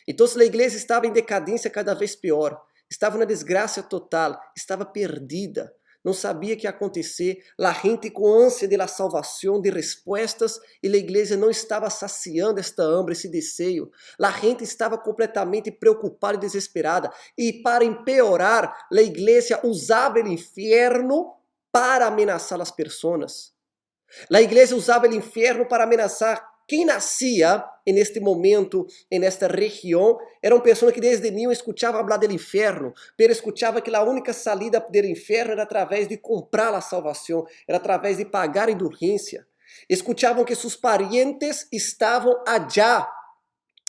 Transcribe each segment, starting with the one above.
Então a igreja estava em decadência cada vez pior, estava na desgraça total, estava perdida, não sabia o que ia acontecer, a gente com ânsia de la salvação, de respostas, e a igreja não estava saciando esta hambre, esse desejo. A gente estava completamente preocupada e desesperada, e para empeorar, a igreja usava o inferno para ameaçar as pessoas. A igreja usava o inferno para ameaçar quem nascia en este momento, en esta região, eram pessoas que desde niño escutavam falar do inferno, pero escutavam que a única salida do inferno era através de comprar a salvação, era através de pagar a indulgência. Escutavam que seus parientes estavam allá,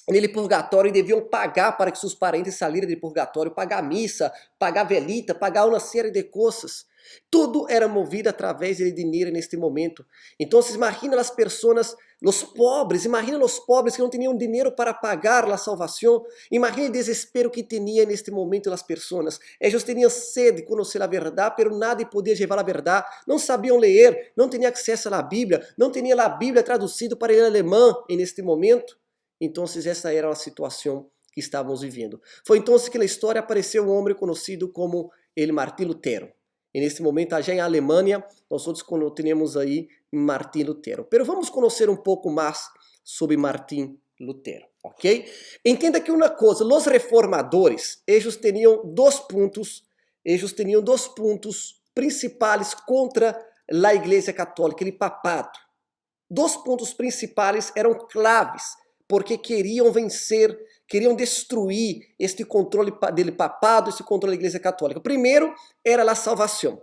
nele purgatório, e deviam pagar para que seus parentes saíssem do purgatório, pagar missa, pagar velita, pagar uma série de coisas. Tudo era movido através de dinheiro neste momento. Então, imagina as pessoas, os pobres, imagina os pobres que não tinham dinheiro para pagar a salvação. Imagina o desespero que tinha neste momento as pessoas. Eles tinham sede de conhecer a verdade, mas nadie podia levar a verdade. Não sabiam ler, não tinham acesso à Bíblia, não tinham a Bíblia traduzida para o alemão neste momento. Então, essa era a situação que estávamos vivendo. Foi então que na história apareceu um homem conhecido como Martim Lutero. E nesse momento, já em Alemanha, nós temos aí Martim Lutero. Mas vamos conhecer um pouco mais sobre Martim Lutero, ok? Entenda que uma coisa, os reformadores, eles tinham dois pontos principais contra a Igreja Católica, o papado. Dois pontos principais eram claves, porque queriam vencer, queriam destruir este controle do papado, este controle da Igreja Católica. Primeiro era a salvação.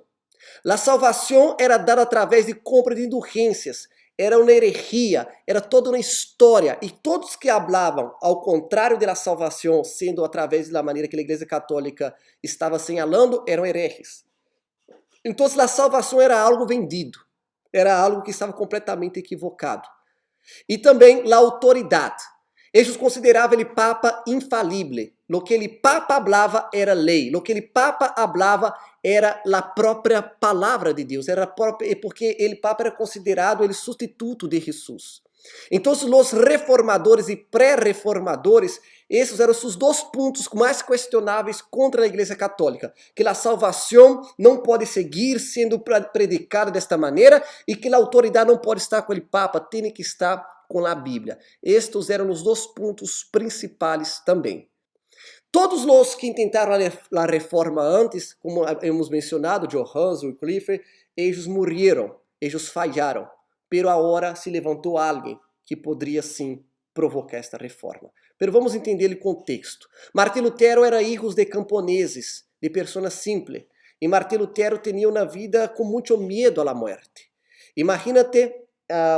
A salvação era dada através de compra de indulgências. Era uma heresia, era toda uma história. E todos que falavam ao contrário da salvação, sendo através da maneira que a Igreja Católica estava assinalando, eram hereges. Então a salvação era algo vendido. Era algo que estava completamente equivocado. E também a autoridade. Eles consideravam o Papa infalível. O que o Papa falava era lei. O que o Papa falava era a própria palavra de Deus. Porque o Papa era considerado o substituto de Jesus. Então, os reformadores e pré-reformadores, esses eram os dois pontos mais questionáveis contra a Igreja Católica. Que a salvação não pode seguir sendo predicada desta maneira e que a autoridade não pode estar com o Papa, tem que estar com a Bíblia. Estes eram os dois pontos principais também. Todos os que tentaram a reforma antes, como hemos mencionado, Johannes, Wycliffe, eles morreram, eles falharam. Pero agora se levantou alguém que poderia sim provocar esta reforma. Pero vamos entender o contexto. Martim Lutero era filho de camponeses, de pessoas simples. E Martim Lutero tinha uma vida com muito medo à morte. Imagínate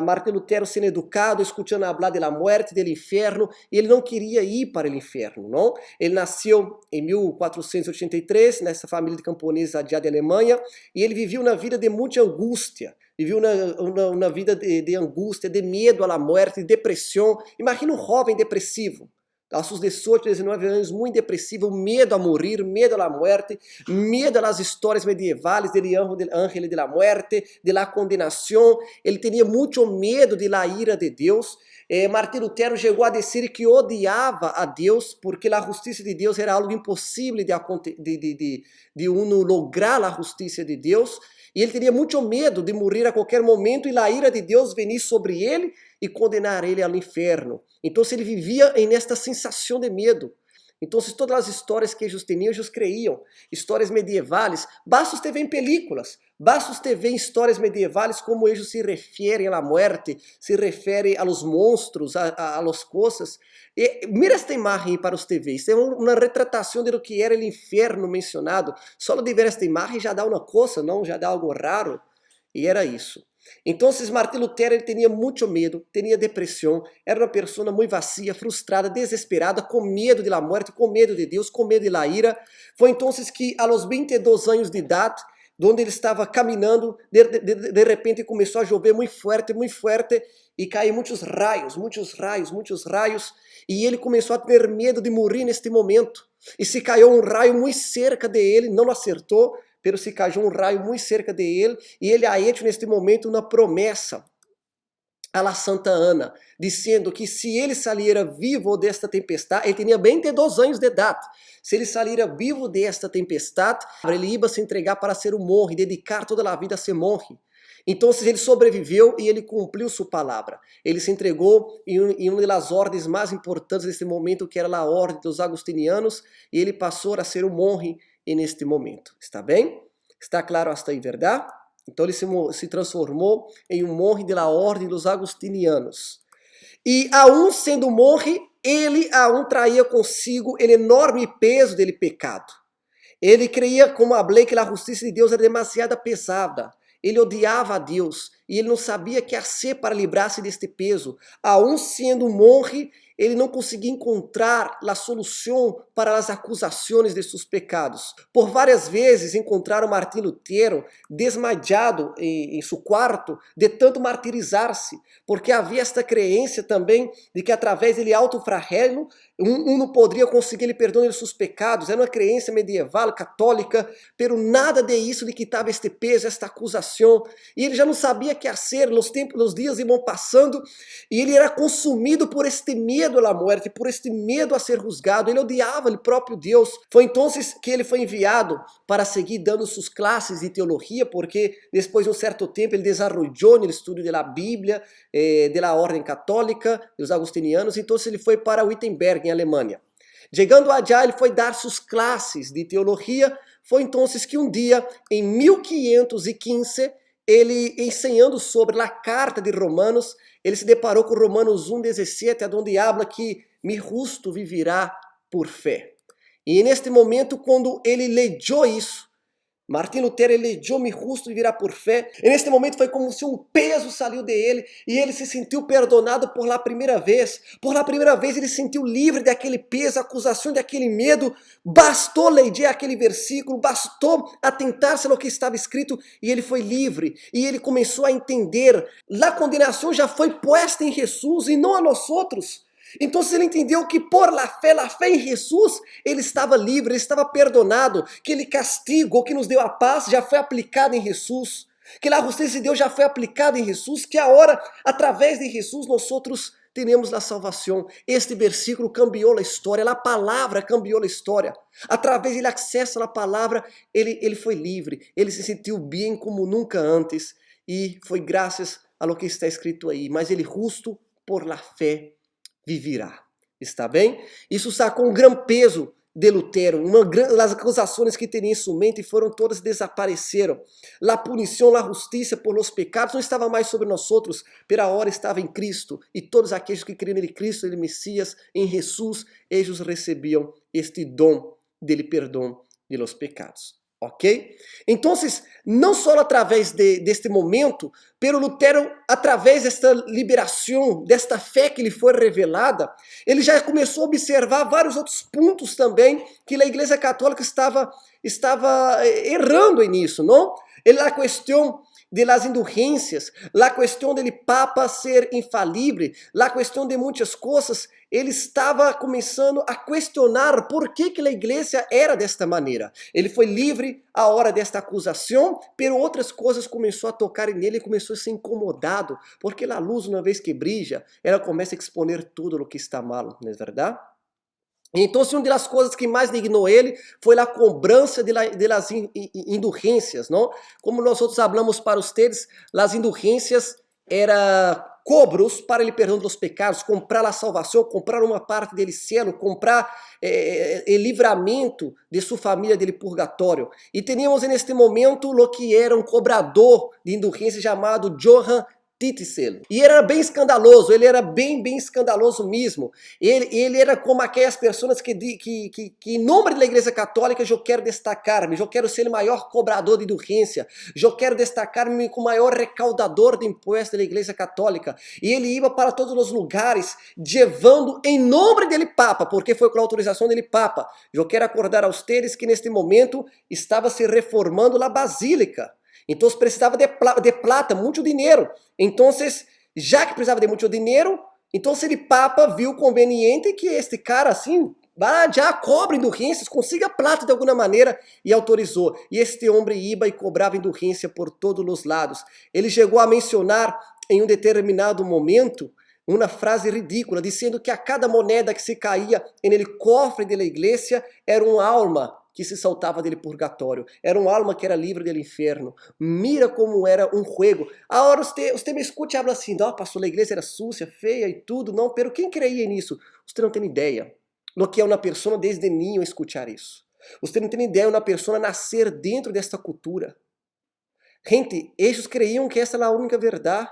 Martim Lutero sendo educado, escutando falar da morte, do inferno, e ele não queria ir para o inferno, não? Ele nasceu em 1483, nessa família de camponeses já de Alemanha, e ele viveu uma vida de muita angústia, viveu uma vida de angústia, de medo à morte, de depressão. Imagina um jovem depressivo, aos seus 18, 19 anos, muito depressivo, medo a morrer, medo à morte, medo às histórias medievais do ángel de la muerte, de la condenação. Ele tinha muito medo da ira de Deus. Martim Lutero chegou a dizer que odiava a Deus porque a justiça de Deus era algo impossível de uno lograr a justiça de Deus. E ele tinha muito medo de morrer a qualquer momento e a ira de Deus venir sobre ele e condenar ele ao inferno. Então ele vivia nesta sensação de medo. Então todas as histórias que eles tinham, eles creiam. Histórias medievais, basta você ver em películas, basta você ver em histórias medievais como eles se referem à morte, se referem aos monstros, a las coisas. Mira esta imagem para você ver. Isso é uma retratação do que era o inferno mencionado. Só de ver esta imagem já dá uma coisa, não? Já dá algo raro. E era isso. Então, Martim Lutero ele tinha muito medo, tinha depressão, era uma pessoa muito vazia, frustrada, desesperada, com medo da morte, com medo de Deus, com medo da ira. Foi então que, aos 22 anos de idade, onde ele estava caminhando, de repente começou a chover muito forte, e caiu muitos raios, e ele começou a ter medo de morrer neste momento. E se caiu um raio muito cerca de ele, não acertou, pero se caiu um raio muito cerca de ele, e ele ha hecho neste momento uma promessa. a la Santa Ana, dizendo que se ele saliera vivo desta tempestade, ele tinha 22 anos de idade, se ele saliera vivo desta tempestade, ele ia se entregar para ser um monge, dedicar toda a vida a ser monge. Então ele sobreviveu e ele cumpriu sua palavra. Ele se entregou em uma das ordens mais importantes nesse momento, que era a ordem dos agustinianos, e ele passou a ser um monge neste momento. Está bem? Está claro hasta aí, verdade? Então ele se transformou em um monge da ordem dos agustinianos. E aún sendo monge, ele aún traía consigo o enorme peso dele pecado. Ele creia, como falei, que a justiça de Deus era demasiado pesada. Ele odiava a Deus e ele não sabia o que fazer para livrar-se deste peso. Aún sendo monge, ele não conseguia encontrar a solução para as acusações de seus pecados. Por várias vezes encontraram Martim Lutero desmaiado em seu quarto de tanto martirizar-se, porque havia esta crença também de que através dele autoflagelo, não poderia conseguir o perdão de seus pecados. Era uma crença medieval, católica, pero nada de isso lhe quitava este peso, esta acusação. E ele já não sabia o que fazer, os dias iam passando, e ele era consumido por este medo à morte, por este medo a ser juzgado. Ele odiava o próprio Deus. Foi então que ele foi enviado para seguir dando suas classes de teologia, porque depois de um certo tempo ele desenvolveu no estudo da Bíblia, da ordem católica, dos agustinianos. Então ele foi para Wittenberg, em Alemanha. Chegando allá, ele foi dar suas classes de teologia. Foi então que um dia, em 1515, ele ensinando sobre a carta de Romanos, ele se deparou com Romanos 1:17, onde habla que mi justo vivirá por fé. E neste momento, quando ele leu isso, Martim Lutero, ele leu mi justo vivirá por fé, e neste momento foi como se um peso saiu dele, e ele se sentiu perdonado por la primeira vez. Por la primeira vez ele se sentiu livre daquele peso, acusação, daquele medo. Bastou ler aquele versículo, bastou atentar-se no que estava escrito, e ele foi livre, e ele começou a entender. A condenação já foi posta em Jesus e não a nós outros. Então ele entendeu que por la fé em Jesus, ele estava livre, ele estava perdonado, que ele castigo que nos deu a paz já foi aplicado em Jesus, que a justiça de Deus já foi aplicada em Jesus, que agora, através de Jesus, nós outros temos a salvação. Este versículo cambiou a história, a palavra cambiou a história. Através do acesso à palavra, ele foi livre, ele se sentiu bem como nunca antes, e foi graças a lo que está escrito aí. Mas ele justo por la fé vivirá. Está bem? Isso sacou um grande peso de Lutero. As acusações que tinha em sua mente foram todas desapareceram. A punição, a justiça por los pecados não estava mais sobre nós outros, pela hora estava em Cristo. E todos aqueles que criam em Cristo, em Messias, em Jesus, eles recebiam este dom dele perdão de los pecados. Ok? Então, não só através deste momento, pero Lutero, através desta liberação, desta fé que lhe foi revelada, ele já começou a observar vários outros pontos também que a Igreja Católica estava errando nisso, não? A questão de las indulgências, a questão dele Papa ser infalível, a questão de muitas coisas, ele estava começando a questionar por que a igreja era desta maneira. Ele foi livre à hora desta acusação, pero outras coisas começou a tocar nele e começou a ser incomodado, porque a luz, uma vez que brilha, ela começa a exponer tudo o que está mal, não é verdade? Então, uma das coisas que mais dignou ele foi a cobrança de las indulgências, não? Como nós outros falamos para vocês, as indulgências era cobros para o perdão dos pecados, comprar a salvação, comprar uma parte dele cielo, comprar o livramento de sua família dele purgatório. E teníamos neste momento o que era um cobrador de indulgência chamado Johann Tetzel. E era bem escandaloso, ele era bem escandaloso mesmo. Ele era como aquelas pessoas que em nome da Igreja Católica, eu quero destacar-me, eu quero ser o maior cobrador de indulgência, eu quero destacar-me como o maior recaudador de impostos da Igreja Católica. E ele ia para todos os lugares, levando em nome dele Papa, porque foi com a autorização dele Papa. Eu quero acordar a vocês que neste momento estava se reformando a Basílica. Então precisava de plata, muito dinheiro. Então, já que precisava de muito dinheiro, então o Papa viu conveniente que este cara assim, já cobre indulgências, consiga plata de alguma maneira, e autorizou. E este homem ia e cobrava indulgência por todos os lados. Ele chegou a mencionar em um determinado momento, uma frase ridícula, dizendo que a cada moneda que se caía no cofre da igreja era uma alma que se saltava do purgatório, era uma alma que era livre do inferno. Mira como era um jogo. Agora você me escute e habla assim, não, pastor, a igreja era sucia, feia e tudo, não, pero quem creia nisso? Você não tem ideia do que é uma pessoa desde ninho escutar isso. Você não tem ideia de uma pessoa nascer dentro desta cultura. Gente, eles creiam que essa era a única verdade.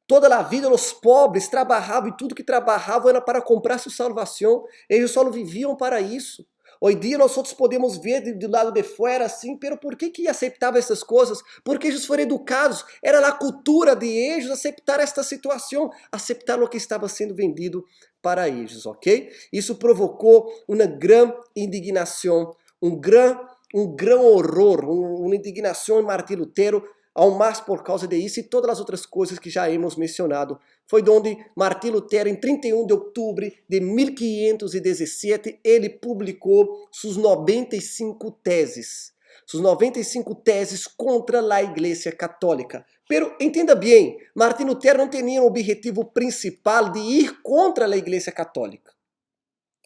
Toda a vida os pobres trabalhavam e tudo que trabalhavam era para comprar sua salvação. Eles só viviam para isso. Hoje dia nós outros podemos ver do lado de fora assim, pero por que aceitava essas coisas? Porque eles foram educados. Era a cultura de eles aceitar esta situação, aceitar o que estava sendo vendido para eles, ok? Isso provocou uma grande indignação, um grande horror, uma indignação em Martim Lutero, ao mais por causa disso e todas as outras coisas que já hemos mencionado. Foi onde Martim Lutero, em 31 de outubro de 1517, ele publicou suas 95 teses. Suas 95 teses contra a Igreja Católica. Pero, entenda bem, Martim Lutero não tinha o objetivo principal de ir contra a Igreja Católica.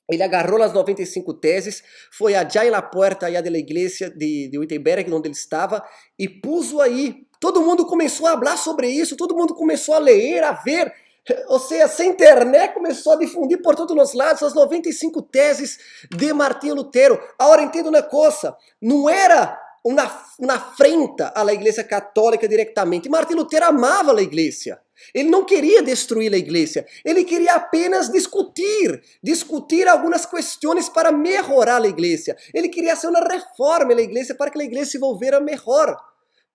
Ele agarrou as 95 teses, foi allá na porta allá da igreja de Wittenberg, onde ele estava, e puso aí. Todo mundo começou a falar sobre isso, todo mundo começou a ler, a ver. Ou seja, essa internet começou a difundir por todos os lados as 95 teses de Martim Lutero. Agora, entenda uma coisa, não era uma afrenta à Igreja Católica diretamente. Martim Lutero amava a igreja. Ele não queria destruir a igreja, ele queria apenas discutir algumas questões para melhorar a igreja. Ele queria fazer uma reforma na igreja para que a igreja se volvera melhor.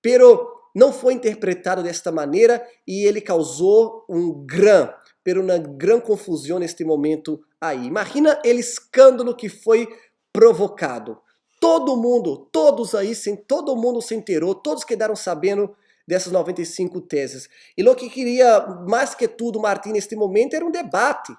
Pero não foi interpretado desta maneira e ele causou uma grande confusão neste momento aí. Imagina o escândalo que foi provocado. Todo mundo se enterou, todos quedaram sabendo dessas 95 teses. E o que queria, mais que tudo, Martim, neste momento, era um debate.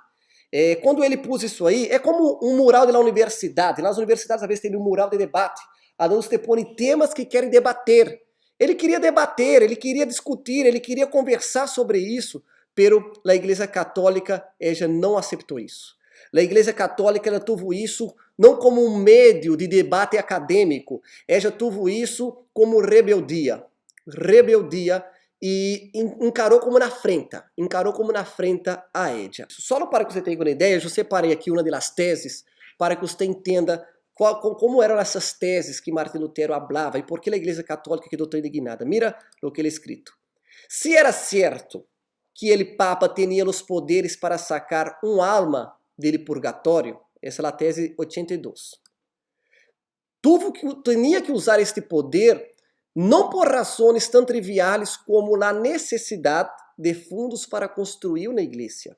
Quando ele pôs isso aí, é como um mural da universidade. Nas universidades, às vezes, tem um mural de debate. Alunos te põem temas que querem debater. Ele queria debater, ele queria discutir, ele queria conversar sobre isso, pero a Igreja Católica, ela não aceitou isso. A Igreja Católica, ela teve isso não como um meio de debate acadêmico, ela teve isso como rebeldia e encarou como na afrenta a ella. Só para que você tenha uma ideia, eu separei aqui uma das teses para que você entenda como eram essas teses que Martim Lutero falava e por que a Igreja Católica quedou tão indignada. Mira o que ele é escrito. Se era certo que ele Papa tinha os poderes para sacar alma dele purgatório, essa é a tese 82. Tinha que usar este poder não por razões tão triviais como a necessidade de fundos para construir uma igreja,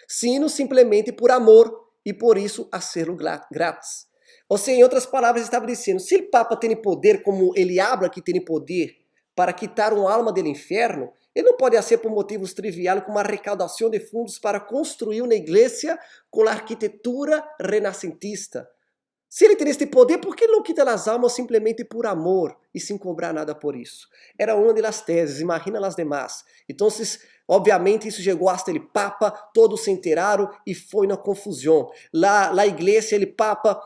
sino simplesmente por amor e por isso hacerlo grátis. Ou seja, em outras palavras, estava dizendo, se o Papa tem poder, como ele habla que tem poder, para quitar uma alma do inferno, ele não pode ser por motivos triviais como a recaudação de fundos para construir uma igreja com a arquitetura renascentista. Se ele tem este poder, por que não quita as almas simplesmente por amor e sem cobrar nada por isso? Era uma das teses, imagina as demais. Então, obviamente, isso chegou até o Papa, todos se enteraram e foi uma confusão. A igreja, o Papa,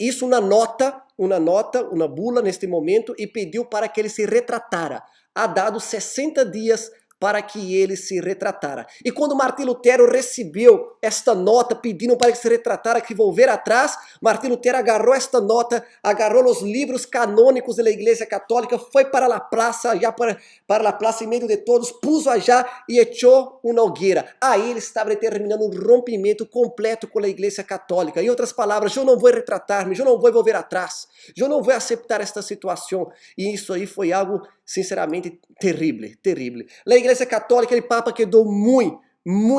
hizo uma bula neste momento e pediu para que ele se retratara. Ha dado 60 dias para que ele se retratara. E quando Martim Lutero recebeu esta nota pedindo para que se retratara, que volver atrás, Martim Lutero agarrou esta nota, agarrou os livros canônicos da Igreja Católica, foi para a praça, já para a praça em meio de todos, pôs allá e echou uma hogueira. Aí ele estava determinando um rompimento completo com a Igreja Católica. Em outras palavras, eu não vou retratar-me, eu não vou volver atrás, eu não vou aceitar esta situação. E isso aí foi algo, sinceramente, terrível. A Igreja Católica, o Papa quedou muito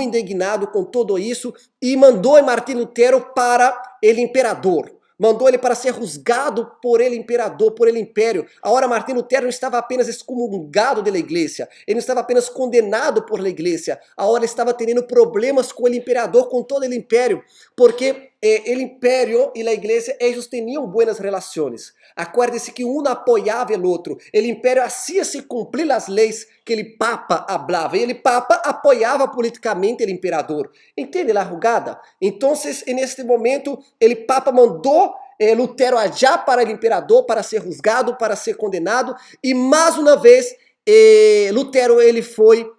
indignado com tudo isso e mandou Martim Lutero para o imperador. Mandou ele para ser juzgado por ele imperador, por ele império. Agora Martim Lutero não estava apenas excomungado da igreja, ele não estava apenas condenado por la igreja. Agora ele estava tendo problemas com o imperador, com todo o império, porque o império e a igreja, eles tinham boas relações. Acuérdese que um apoiava o outro. O império hacía-se cumprir as leis que o Papa falava. E o Papa apoiava politicamente o imperador. Entende a jogada? Então, neste momento, o Papa mandou Lutero allá para o imperador, para ser juzgado, para ser condenado. E mais uma vez, Lutero ele foi,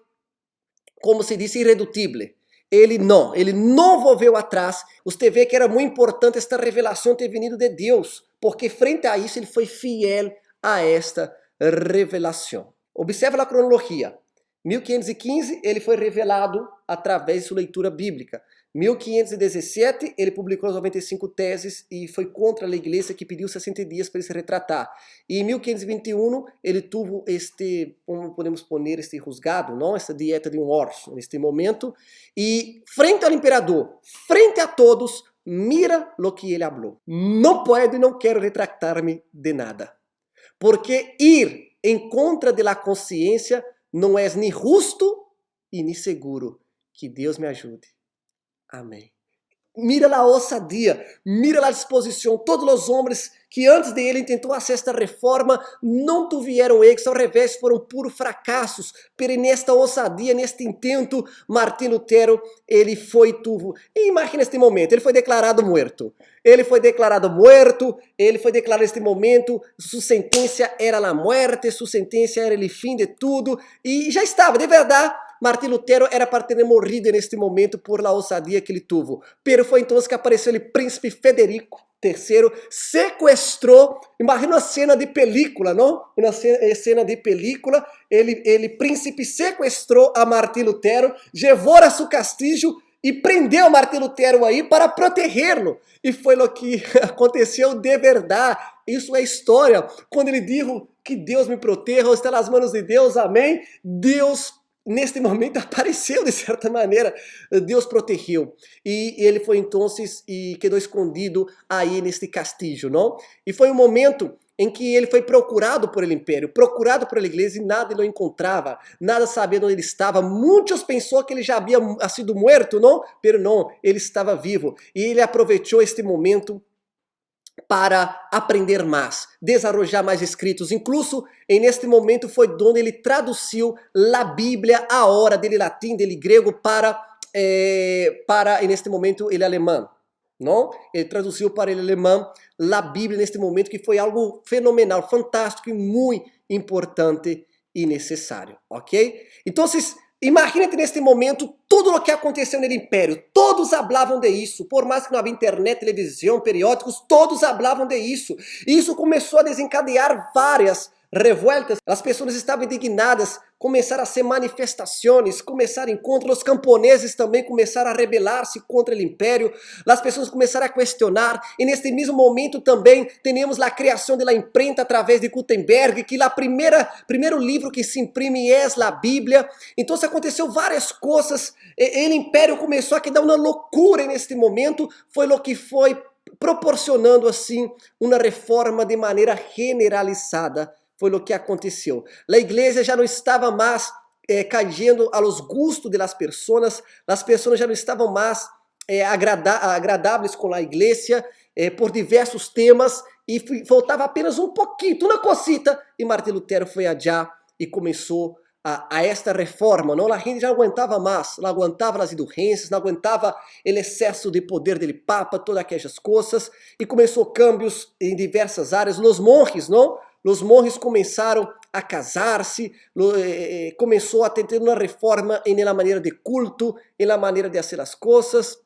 como se diz, irredutível. Ele não volveu atrás. Você vê que era muito importante esta revelação ter vindo de Deus, porque frente a isso ele foi fiel a esta revelação. Observa a cronologia. 1515 ele foi revelado através de sua leitura bíblica. 1517 ele publicou as 95 teses e foi contra a igreja que pediu 60 dias para ele se retratar. E em 1521 ele teve como podemos poner, este juzgado, não? Essa dieta de um orso neste momento. E frente ao imperador, frente a todos, mira lo que ele falou. Não puedo e não quero retractar-me de nada. Porque ir em contra de la consciência não é nem justo e nem seguro. Que Deus me ajude. Amém. Mira a ousadia, mira a disposição. Todos os homens que antes de ele tentou fazer esta reforma não tiveram êxito, ao revés, foram puros fracassos. Pero nesta ousadia, neste intento, Martim Lutero, ele tuvo. E imagina este momento, ele foi declarado morto. Ele foi declarado neste momento, sua sentença era a morte, sua sentença era o fim de tudo, e já estava, de verdade. Martim Lutero era para ter morrido neste momento por la ousadia que ele teve. Pero foi então que apareceu o príncipe Federico III, sequestrou, imagina uma cena de película, não? Uma cena de película, ele príncipe sequestrou a Martim Lutero, levou a seu castillo e prendeu Martim Lutero aí para protegê-lo. E foi o que aconteceu de verdade. Isso é história. Quando ele disse que Deus me proteja, está nas mãos de Deus, amém? Deus neste momento apareceu de certa maneira, Deus protegeu. E ele foi então e quedou escondido aí neste castillo, não? E foi um momento em que ele foi procurado por el império, procurado por a igreja e nada ele o encontrava, nada sabia onde ele estava. Muitos pensou que ele já havia sido morto, não? Pero não, ele estava vivo. E ele aproveitou este momento para aprender mais, desarrollar mais escritos. Incluso, neste momento, foi onde ele traduziu a Bíblia, a hora dele latim, dele grego, para neste momento, ele alemão. Não? Ele traduziu para ele alemão a Bíblia neste momento, que foi algo fenomenal, fantástico e muito importante e necessário, ok? Então, imagina-te neste momento tudo o que aconteceu no Império. Todos falavam de isso. Por mais que não havia internet, televisão, periódicos, todos falavam de isso. E isso começou a desencadear várias revueltas. As pessoas estavam indignadas. Começaram a ser manifestações, começaram encontros. Os camponeses também começaram a rebelar-se contra o Império. As pessoas começaram a questionar. E neste mesmo momento também temos a criação da imprenta através de Gutenberg, que o primeiro livro que se imprime é a Bíblia. Então aconteceu várias coisas. O Império começou a dar uma loucura neste momento. Foi o que foi proporcionando assim uma reforma de maneira generalizada. Foi o que aconteceu. A igreja já não estava mais caindo a los gustos das pessoas. As pessoas já não estavam mais agradáveis com a igreja por diversos temas e faltava apenas um pouquinho, uma cosita. E Martim Lutero foi allá e começou a esta reforma. Não, a gente já não aguentava mais, não aguentava as indulgências, não aguentava o excesso de poder do Papa, todas aquelas coisas, e começou cambios em diversas áreas. Os monges, não? Os monges começaram a casar-se, começou a ter uma reforma na maneira de culto, na maneira de fazer as coisas.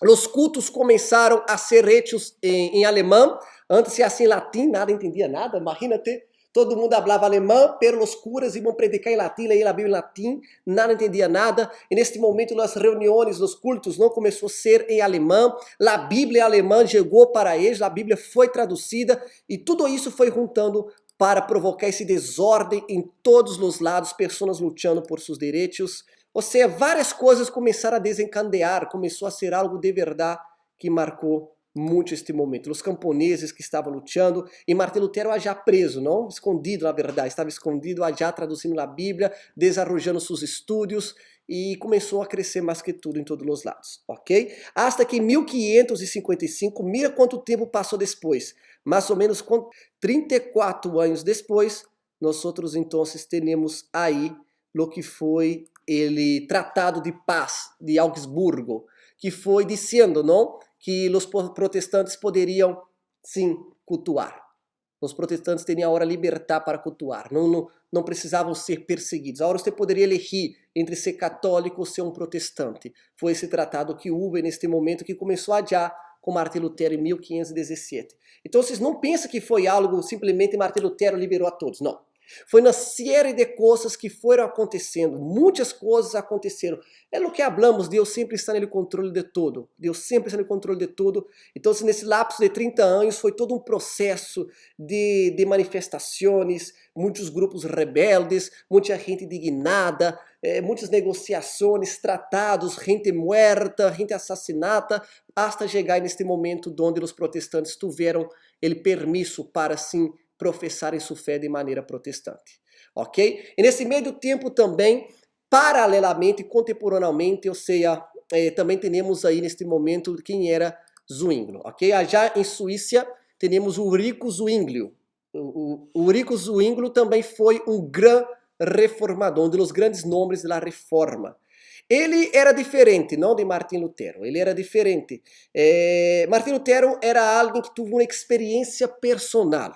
Os cultos começaram a ser hechos em alemão, antes se assim em latim, nada entendia nada, imagina-te. Todo mundo falava alemão, pero os curas iam predicar em latim, ler a Bíblia em latim, nada entendia nada. E neste momento, as reuniões, os cultos, não começou a ser em alemão. A Bíblia alemã chegou para eles, a Bíblia foi traduzida e tudo isso foi juntando para provocar esse desordem em todos os lados, pessoas lutando por seus direitos. Ou seja, várias coisas começaram a desencadear, começou a ser algo de verdade que marcou muito este momento. Os camponeses que estavam lutando, e Martim Lutero já preso, não? Escondido, na verdade, estava escondido, já traduzindo a Bíblia, desarrollando seus estudos, e começou a crescer mais que tudo em todos os lados, ok? Hasta que em 1555, mira quanto tempo passou depois, mais ou menos 34 anos depois, nós então temos aí o que foi o Tratado de Paz de Augsburgo, que foi dizendo, não, que os protestantes poderiam, sim, cultuar. Os protestantes tinham agora liberdade para cultuar, não precisavam ser perseguidos. Agora você poderia elegir entre ser católico ou ser um protestante. Foi esse tratado que houve neste momento, que começou já com Martim Lutero em 1517. Então vocês não pensam que foi algo simplesmente Martim Lutero liberou a todos, não. Foi uma série de coisas que foram acontecendo, muitas coisas aconteceram. É o que falamos, Deus sempre está no controle de tudo. Deus sempre está no controle de tudo. Então, nesse lapso de 30 anos, foi todo um processo de manifestações, muitos grupos rebeldes, muita gente indignada, muitas negociações, tratados, gente muerta, gente assassinada, hasta chegar neste momento onde os protestantes tiveram o permisso para, assim, professarem sua fé de maneira protestante, ok? E nesse meio tempo também, paralelamente, contemporaneamente, ou seja, também temos aí neste momento quem era Zwinglio, ok? Já em Suíça temos o Ulrico Zwinglio. O Ulrico Zwinglio também foi um grande reformador, um dos grandes nomes da reforma. Ele era diferente, não de Martim Lutero, ele era diferente. Martim Lutero era alguém que teve uma experiência personal.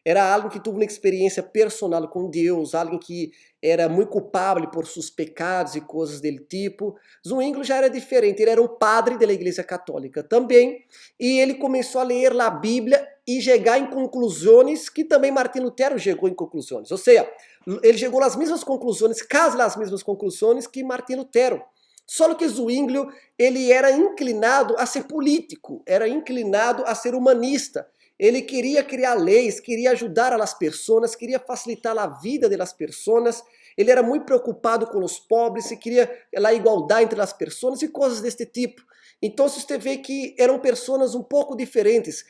Era alguém que teve uma experiência personal com Deus, alguém que era muito culpável por seus pecados e coisas dele tipo. Zwinglio já era diferente, ele era um padre da Igreja Católica também, e ele começou a ler a Bíblia e chegar em conclusões que também Martim Lutero chegou em conclusões. Ou seja, ele chegou às mesmas conclusões, quase às mesmas conclusões que Martim Lutero. Só que Zwinglio, ele era inclinado a ser político, era inclinado a ser humanista. Ele queria criar leis, queria ajudar as pessoas, queria facilitar a vida das pessoas. Ele era muito preocupado com os pobres, e queria a igualdade entre as pessoas e coisas deste tipo. Então você vê que eram pessoas um pouco diferentes.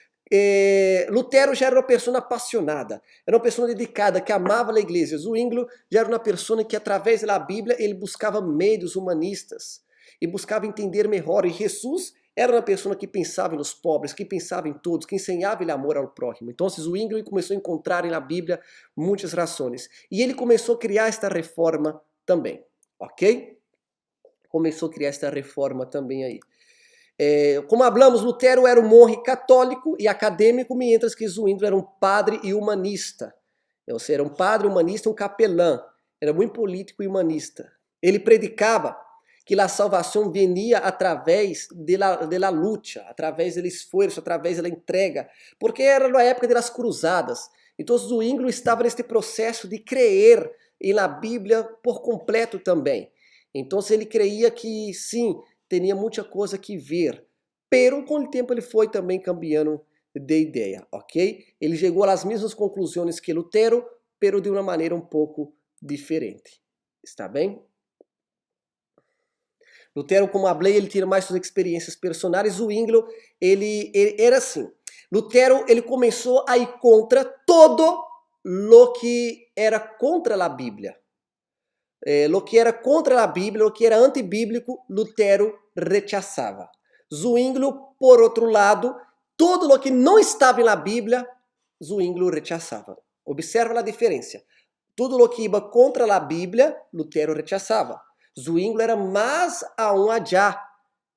Lutero já era uma pessoa apaixonada, era uma pessoa dedicada, que amava a igreja. Zwinglio já era uma pessoa que, através da Bíblia, ele buscava meios humanistas e buscava entender melhor. E Jesus era uma pessoa que pensava nos pobres, que pensava em todos, que ensinava o amor ao próximo. Então, Zwinglio começou a encontrar na Bíblia muitas razões. E ele começou a criar esta reforma também, ok? Começou a criar esta reforma também aí. Como falamos, Lutero era um monge católico e acadêmico, mientras que Zwinglio era um padre e humanista. Ou seja, era um padre humanista, um capelão. Era muito político e humanista. Ele predicava que a salvação venia através da luta, através do esforço, através da entrega, porque era na época das cruzadas. Então Zwinglio estava neste processo de crer na Bíblia por completo também. Então ele creia que sim, tinha muita coisa que ver, pero com o tempo ele foi também cambiando de ideia, ok? Ele chegou às mesmas conclusões que Lutero, pero de uma maneira um pouco diferente. Está bem? Lutero, como falei, ele tinha mais suas experiências personais. Zwinglio, ele era assim. Lutero, ele começou a ir contra todo lo que era contra a Bíblia. Lo que era contra a Bíblia, lo que era antibíblico, Lutero rechaçava. Zwinglio, por outro lado, todo lo que não estava na Bíblia, Zwinglio rechaçava. Observa a diferença. Tudo lo que ia contra a Bíblia, Lutero rechaçava. Zwinglio era mais allá.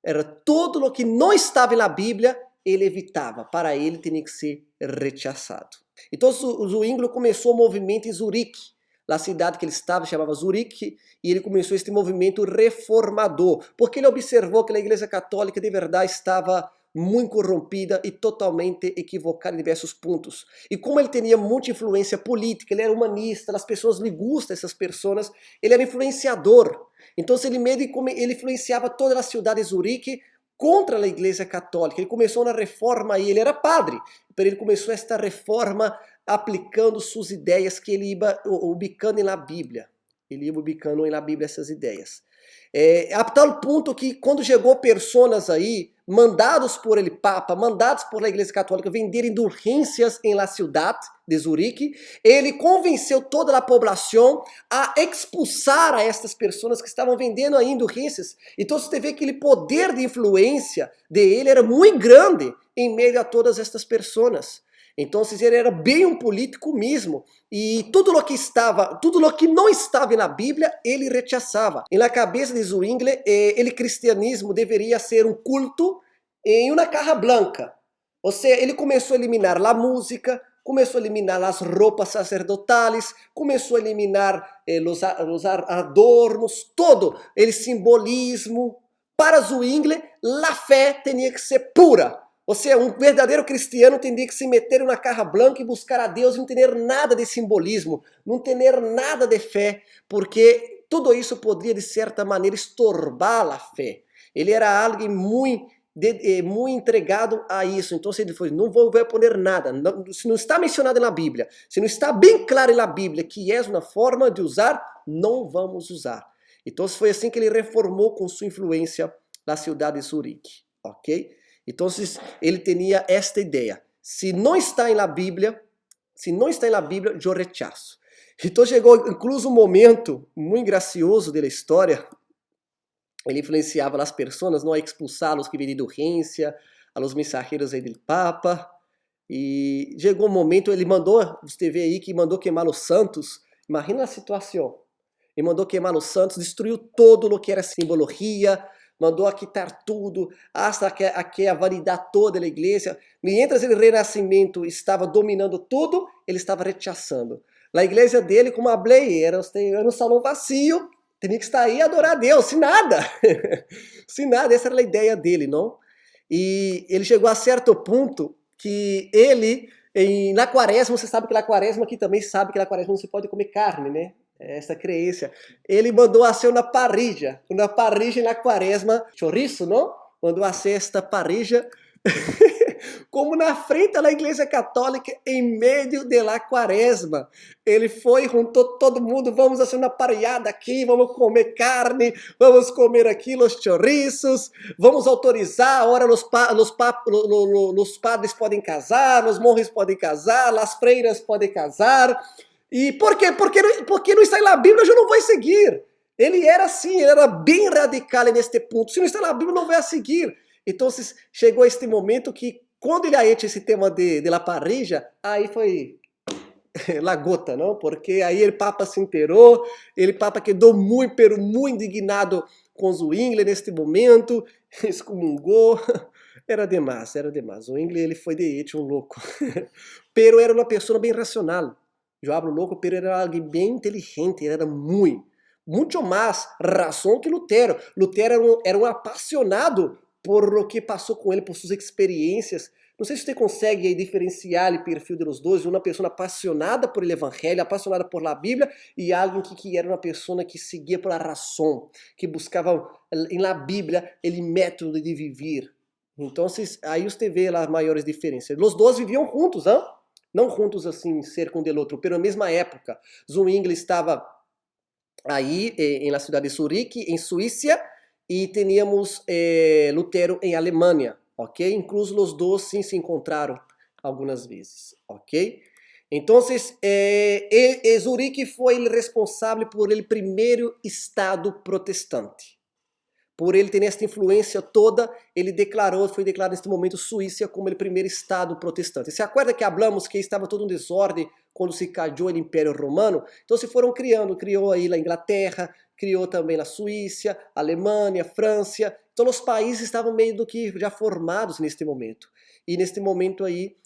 Era tudo o que não estava na Bíblia, ele evitava. Para ele, tinha que ser rechaçado. Então, o Zwinglio começou o movimento em Zurique. A cidade que ele estava chamava Zurique, e ele começou este movimento reformador, porque ele observou que a Igreja Católica de verdade estava muito corrompida e totalmente equivocada em diversos pontos. E como ele tinha muita influência política, ele era humanista, as pessoas lhe gustam essas pessoas, ele era influenciador. Então ele influenciava toda a cidade de Zurique contra a Igreja Católica. Ele começou uma reforma e ele era padre, mas ele começou esta reforma aplicando suas ideias que ele ia ubicando na Bíblia. Ele ia ubicando na Bíblia essas ideias. A tal ponto que quando chegou pessoas aí, mandados por ele Papa, mandados por a Igreja Católica, vender indulgências em la ciudad de Zurique, ele convenceu toda a população a expulsar a estas pessoas que estavam vendendo aí indulgências. Então você vê que o poder de influência dele era muito grande em meio a todas estas pessoas. Então ele era bem um político mesmo. E tudo o que não estava na Bíblia, ele rechaçava. E na cabeça de Zwingli, o cristianismo deveria ser um culto em uma caja branca. Ou seja, ele começou a eliminar a música, começou a eliminar as roupas sacerdotales, começou a eliminar os adornos, todo o simbolismo. Para Zwingli, a fé tinha que ser pura. Ou seja, um verdadeiro cristiano teria que se meter na caja branca e buscar a Deus e não ter nada de simbolismo, não ter nada de fé, porque tudo isso poderia, de certa maneira, estorbar a fé. Ele era alguém muito entregado a isso. Então ele falou, não vou poner nada, se não está mencionado na Bíblia, se não está bem claro na Bíblia que é uma forma de usar, não vamos usar. Então foi assim que ele reformou com sua influência a cidade de Zurique, ok? Então, ele tinha esta ideia. Se não está na Bíblia, eu rechaço. Então, chegou incluso um momento muito gracioso da história. Ele influenciava as pessoas, não a expulsá-los que vêm de indulgência, a los mensageiros aí do Papa. E chegou um momento, ele mandou, você vê aí que mandou queimar os santos. Imagina a situação. Ele mandou queimar os santos, destruiu todo o que era simbologia, mandou quitar tudo, hasta que a vanidade toda da igreja. Mientras o renascimento estava dominando tudo, ele estava rechaçando. A igreja dele, como a era um salão vazio, tinha que estar aí a adorar a Deus, sem nada. Sem nada, essa era a ideia dele, não? E ele chegou a certo ponto que ele, na quaresma, você sabe que na quaresma, aqui também sabe que na quaresma não se pode comer carne, né? Essa crença. Ele mandou a ser uma parrilla na quaresma, chorizo, não? Mandou a ser esta parrilla como na frente da igreja católica, em meio de la quaresma. Ele foi, juntou todo mundo, vamos fazer uma parrilhada aqui, vamos comer carne, vamos comer aqui os chorizos, vamos autorizar, agora os padres podem casar, os monges podem casar, as freiras podem casar. E por quê? Porque não está na Bíblia, eu não vou seguir. Ele era assim, ele era bem radical neste ponto. Se não está na Bíblia, não vai seguir. Então, chegou este momento que, quando ele hecho esse tema de la parrilla, aí foi la gota, não? Porque aí o Papa se inteirou, o Papa quedou muito indignado com Zwingli neste momento, excomungou. Era demais, era demais. Zwingli, ele foi de hecho um louco. Pero era uma pessoa bem racional. Eu hablo louco, pero era alguém bem inteligente, era muito mais razão que Lutero. Lutero era um apaixonado por o que passou com ele, por suas experiências. Não sei se você consegue aí diferenciar o perfil dos dois, uma pessoa apaixonada por o evangelho, apaixonada por la Bíblia, e alguém que era uma pessoa que seguia pela razão, que buscava em la Bíblia o método de viver. Então, aí você vê as maiores diferenças. Os dois viviam juntos, hein? Não juntos assim, cerca um del outro, pero na mesma época. Zwingli estava aí na cidade de Zurique, em Suíça, e teníamos Lutero em Alemanha, ok? Incluso os dois sim se encontraram algumas vezes, ok? Então, Zurique foi o responsável por ele primeiro estado protestante. Por ele ter esta influência toda, foi declarado neste momento Suíça como o primeiro estado protestante. Se acorda que hablamos que estava todo um desordem quando se caiu o Império Romano? Então se foram criou aí a Inglaterra, criou também a Suíça, a Alemanha, a França. Então os países estavam meio do que já formados neste momento. E neste momento aí,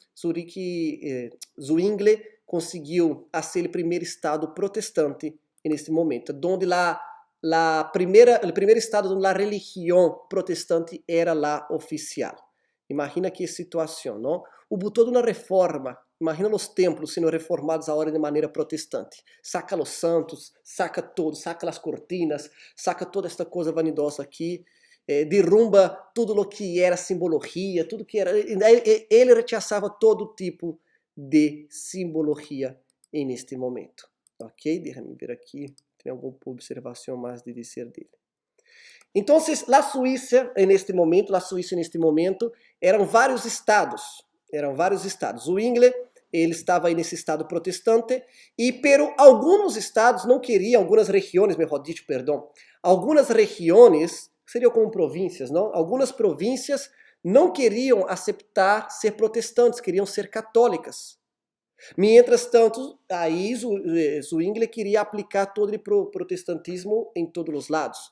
Zwingli conseguiu ser o primeiro estado protestante neste momento, onde o primeiro estado onde a religião protestante era la oficial. Imagina que situação, não? Houve toda uma reforma. Imagina os templos sendo reformados agora de maneira protestante. Saca os santos, saca tudo, saca as cortinas, saca toda esta coisa vanidosa aqui, derrumba tudo o que era simbologia, tudo que era. Ele rechaçava todo tipo de simbologia neste momento. Ok? Deixa-me ver aqui. Tem alguma observação mais de dizer dele? Então, a Suíça, neste momento, eram vários estados. O Ingle, ele estava aí nesse estado protestante, pero alguns estados não queriam, algumas regiões, melhor dito, perdão, algumas regiões, seriam como províncias, não? Algumas províncias não queriam aceitar ser protestantes, queriam ser católicas. Mientras tanto, aí Zwingli queria aplicar todo o protestantismo em todos os lados.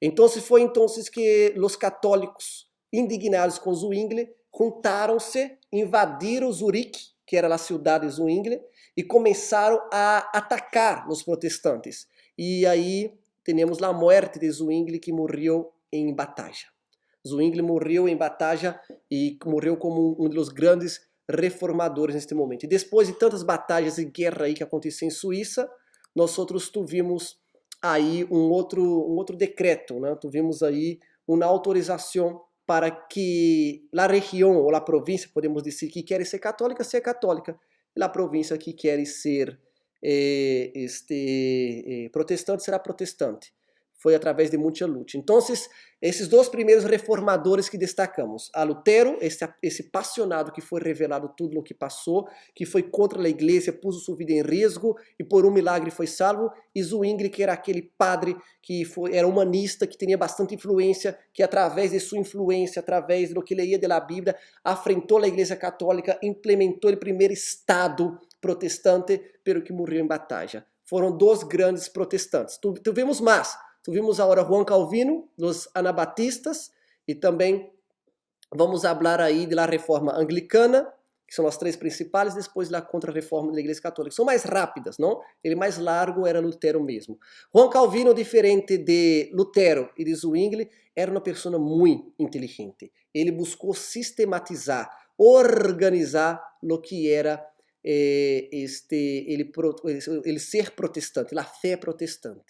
Então foi que os católicos, indignados com Zwingli, juntaram-se, invadiram Zurique, que era a cidade de Zwingli, e começaram a atacar os protestantes. E aí temos a morte de Zwingli, que morreu em batalha. Zwingli morreu em batalha e morreu como um dos grandes reformadores neste momento. E depois de tantas batalhas e guerra aí que aconteceu em Suíça, nós tivemos aí um outro decreto, né? Tivemos aí uma autorização para que a região ou a província, podemos dizer, que quer ser católica, seja católica, e a província que quer ser protestante, será protestante. Foi através de muita luta. Então, esses dois primeiros reformadores que destacamos, a Lutero, esse apaixonado que foi revelado tudo o que passou, que foi contra a igreja, pôs sua vida em risco e por um milagre foi salvo, e Zwingli, que era aquele padre que era humanista, que tinha bastante influência, que através de sua influência, através do que lia da Bíblia, afrentou a igreja católica, implementou o primeiro estado protestante, pero que morreu em batalha. Foram dois grandes protestantes. Tivemos mais. Tivemos agora Juan Calvino, dos anabatistas, e também vamos falar aí da reforma anglicana, que são as três principais, depois da contra-reforma da Igreja Católica. São mais rápidas, não? Ele mais largo era Lutero mesmo. Juan Calvino, diferente de Lutero e de Zwingli, era uma pessoa muito inteligente. Ele buscou sistematizar, organizar o que era ele ser protestante, a fé protestante.